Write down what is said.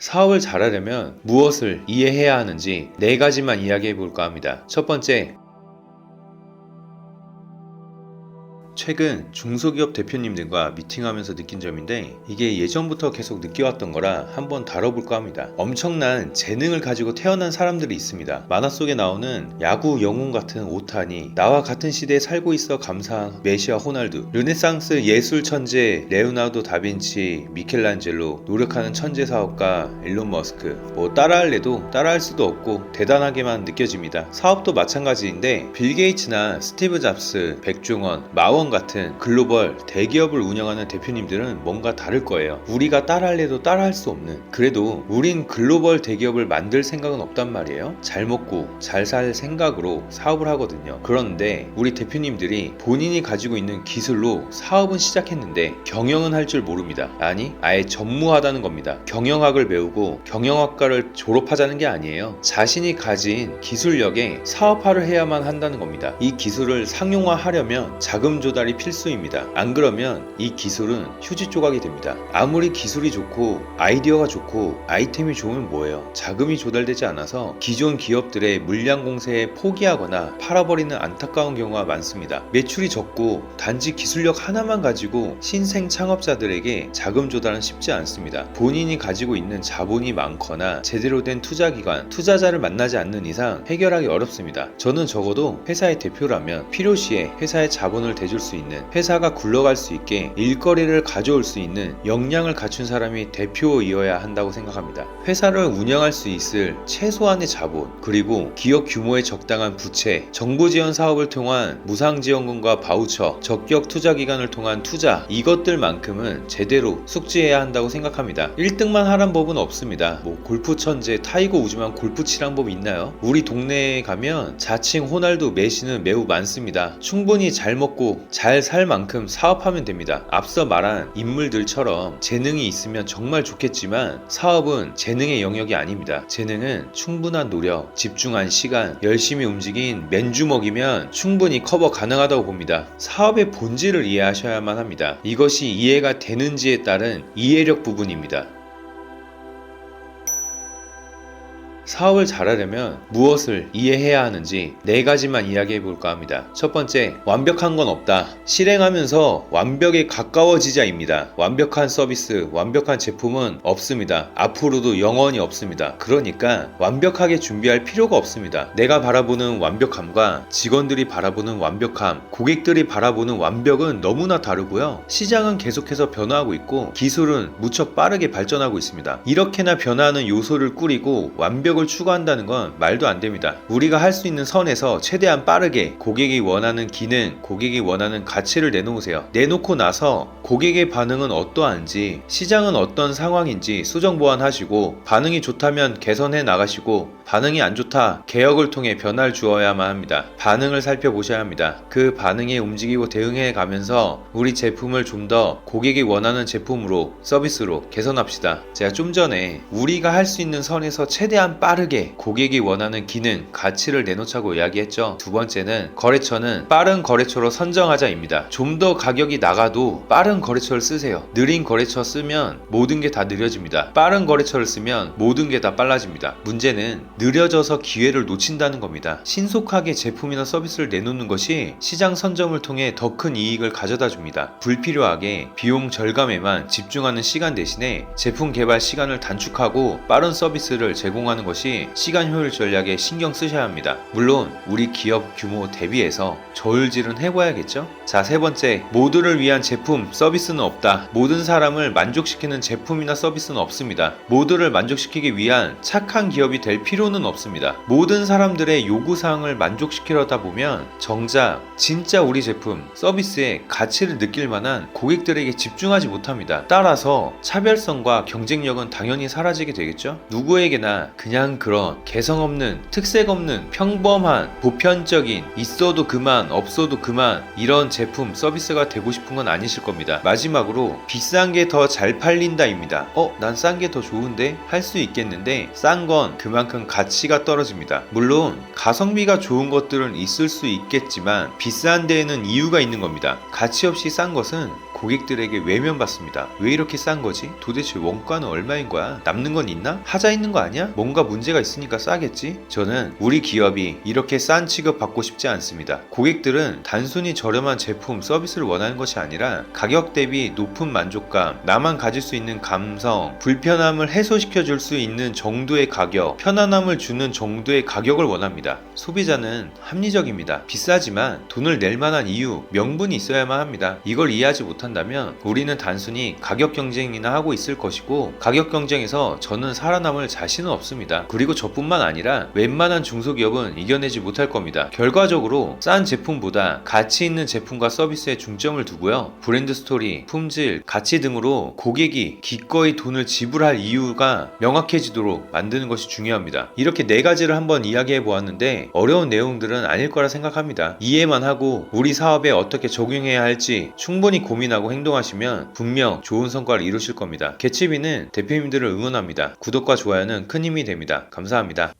사업을 잘하려면 무엇을 이해해야 하는지 4가지만 이야기해 볼까 합니다. 첫 번째, 최근 중소기업 대표님들과 미팅하면서 느낀 점인데 이게 예전부터 계속 느껴왔던 거라 한번 다뤄볼까 합니다. 엄청난 재능을 가지고 태어난 사람들이 있습니다. 만화 속에 나오는 야구 영웅 같은 오타니, 나와 같은 시대에 살고 있어 감사한 메시와 호날두, 르네상스 예술 천재 레오나르도 다빈치, 미켈란젤로, 노력하는 천재 사업가 일론 머스크. 따라할래도 따라할 수도 없고 대단하게만 느껴집니다. 사업도 마찬가지인데 빌 게이츠나 스티브 잡스, 백종원, 마원 같은 글로벌 대기업을 운영하는 대표님들은 뭔가 다를 거예요. 우리가 따라할래도 따라할 수 없는, 그래도 우린 글로벌 대기업을 만들 생각은 없단 말이에요. 잘 먹고 잘 살 생각으로 사업을 하거든요. 그런데 우리 대표님들이 본인이 가지고 있는 기술로 사업은 시작했는데 경영은 할 줄 모릅니다. 아니, 아예 전무하다는 겁니다. 경영학을 배우고 경영학과를 졸업하자는 게 아니에요. 자신이 가진 기술력에 사업화를 해야만 한다는 겁니다. 이 기술을 상용화하려면 자금 조달이 필수입니다. 안 그러면 이 기술은 휴지 조각이 됩니다. 아무리 기술이 좋고 아이디어가 좋고 아이템이 좋으면 뭐예요? 자금이 조달되지 않아서 기존 기업들의 물량 공세에 포기하거나 팔아버리는 안타까운 경우가 많습니다. 매출이 적고 단지 기술력 하나만 가지고 신생 창업자들에게 자금 조달은 쉽지 않습니다. 본인이 가지고 있는 자본이 많거나 제대로 된 투자기관, 투자자를 만나지 않는 이상 해결하기 어렵습니다. 저는 적어도 회사의 대표라면 필요시에 회사의 자본을 대줄 수 있는, 회사가 굴러갈 수 있게 일거리를 가져올 수 있는 역량을 갖춘 사람이 대표이어야 한다고 생각합니다. 회사를 운영할 수 있을 최소한의 자본, 그리고 기업 규모에 적당한 부채, 정부 지원 사업을 통한 무상지원금과 바우처, 적격 투자 기간을 통한 투자, 이것들만큼은 제대로 숙지해야 한다고 생각합니다. 1등만 하란 법은 없습니다. 골프 천재 타이거 우즈만 골프 치란 법이 있나요? 우리 동네에 가면 자칭 호날두, 메시는 매우 많습니다. 충분히 잘 먹고 잘 살 만큼 사업하면 됩니다. 앞서 말한 인물들처럼 재능이 있으면 정말 좋겠지만 사업은 재능의 영역이 아닙니다. 재능은 충분한 노력, 집중한 시간, 열심히 움직인 맨주먹이면 충분히 커버 가능하다고 봅니다. 사업의 본질을 이해하셔야만 합니다. 이것이 이해가 되는지에 따른 이해력 부분입니다. 사업을 잘하려면 무엇을 이해해야 하는지 4가지만 이야기해 볼까 합니다. 첫 번째, 완벽한 건 없다. 실행하면서 완벽에 가까워지자입니다. 완벽한 서비스, 완벽한 제품은 없습니다. 앞으로도 영원히 없습니다. 그러니까 완벽하게 준비할 필요가 없습니다. 내가 바라보는 완벽함과 직원들이 바라보는 완벽함, 고객들이 바라보는 완벽은 너무나 다르고요. 시장은 계속해서 변화하고 있고 기술은 무척 빠르게 발전하고 있습니다. 이렇게나 변화하는 요소를 꾸리고 완벽을 추구한다는 건 말도 안 됩니다. 우리가 할 수 있는 선에서 최대한 빠르게 고객이 원하는 기능, 고객이 원하는 가치를 내놓으세요. 내놓고 나서 고객의 반응은 어떠한지, 시장은 어떤 상황인지 수정 보완하시고, 반응이 좋다면 개선해 나가시고, 반응이 안 좋다, 개혁을 통해 변화를 주어야만 합니다. 반응을 살펴보셔야 합니다. 그 반응에 움직이고 대응해 가면서 우리 제품을 좀 더 고객이 원하는 제품으로, 서비스로 개선합시다. 제가 좀 전에 우리가 할 수 있는 선에서 최대한 빠르게 고객이 원하는 기능, 가치를 내놓자고 이야기했죠. 두 번째는 거래처는 빠른 거래처로 선정하자입니다. 좀 더 가격이 나가도 빠른 거래처를 쓰세요. 느린 거래처 쓰면 모든 게 다 느려집니다. 빠른 거래처를 쓰면 모든 게 다 빨라집니다. 문제는 느려져서 기회를 놓친다는 겁니다. 신속하게 제품이나 서비스를 내놓는 것이 시장 선점을 통해 더 큰 이익을 가져다 줍니다. 불필요하게 비용 절감에만 집중하는 시간 대신에 제품 개발 시간을 단축하고 빠른 서비스를 제공하는 것이 시간 효율 전략에 신경 쓰셔야 합니다. 물론 우리 기업 규모 대비해서 저울질은 해봐야겠죠? 자, 세 번째, 모두를 위한 제품, 서비스는 없다. 모든 사람을 만족시키는 제품이나 서비스는 없습니다. 모두를 만족시키기 위한 착한 기업이 될 필요는 없습니다. 모든 사람들의 요구사항을 만족시키려다 보면 정작 진짜 우리 제품, 서비스의 가치를 느낄 만한 고객들에게 집중하지 못합니다. 따라서 차별성과 경쟁력은 당연히 사라지게 되겠죠? 누구에게나 그냥 그런 개성 없는, 특색 없는, 평범한, 보편적인, 있어도 그만, 없어도 그만 이런 제품, 서비스가 되고 싶은 건 아니실 겁니다. 마지막으로 비싼 게 더 잘 팔린다입니다. 난 싼 게 더 좋은데? 할 수 있겠는데 싼 건 그만큼 가치가 떨어집니다. 물론 가성비가 좋은 것들은 있을 수 있겠지만 비싼 데에는 이유가 있는 겁니다. 가치 없이 싼 것은 고객들에게 외면받습니다. 왜 이렇게 싼 거지? 도대체 원가는 얼마인 거야? 남는 건 있나? 하자 있는 거 아니야? 뭔가 문제가 있으니까 싸겠지? 저는 우리 기업이 이렇게 싼 취급 받고 싶지 않습니다. 고객들은 단순히 저렴한 제품, 서비스를 원하는 것이 아니라 가격 대비 높은 만족감, 나만 가질 수 있는 감성, 불편함을 해소시켜 줄 수 있는 정도의 가격, 편안함을 주는 정도의 가격을 원합니다. 소비자는 합리적입니다. 비싸지만 돈을 낼 만한 이유, 명분이 있어야만 합니다. 이걸 이해하지 못한다면 우리는 단순히 가격 경쟁이나 하고 있을 것이고, 가격 경쟁에서 저는 살아남을 자신은 없습니다. 그리고 저뿐만 아니라 웬만한 중소기업은 이겨내지 못할 겁니다. 결과적으로 싼 제품보다 가치 있는 제품과 서비스에 중점을 두고요. 브랜드 스토리, 품질, 가치 등으로 고객이 기꺼이 돈을 지불할 이유가 명확해지도록 만드는 것이 중요합니다. 이렇게 네 가지를 한번 이야기해 보았는데 어려운 내용들은 아닐 거라 생각합니다. 이해만 하고 우리 사업에 어떻게 적용해야 할지 충분히 고민하고 행동하시면 분명 좋은 성과를 이루실 겁니다. 개츠비는 대표님들을 응원합니다. 구독과 좋아요는 큰 힘이 됩니다. 감사합니다.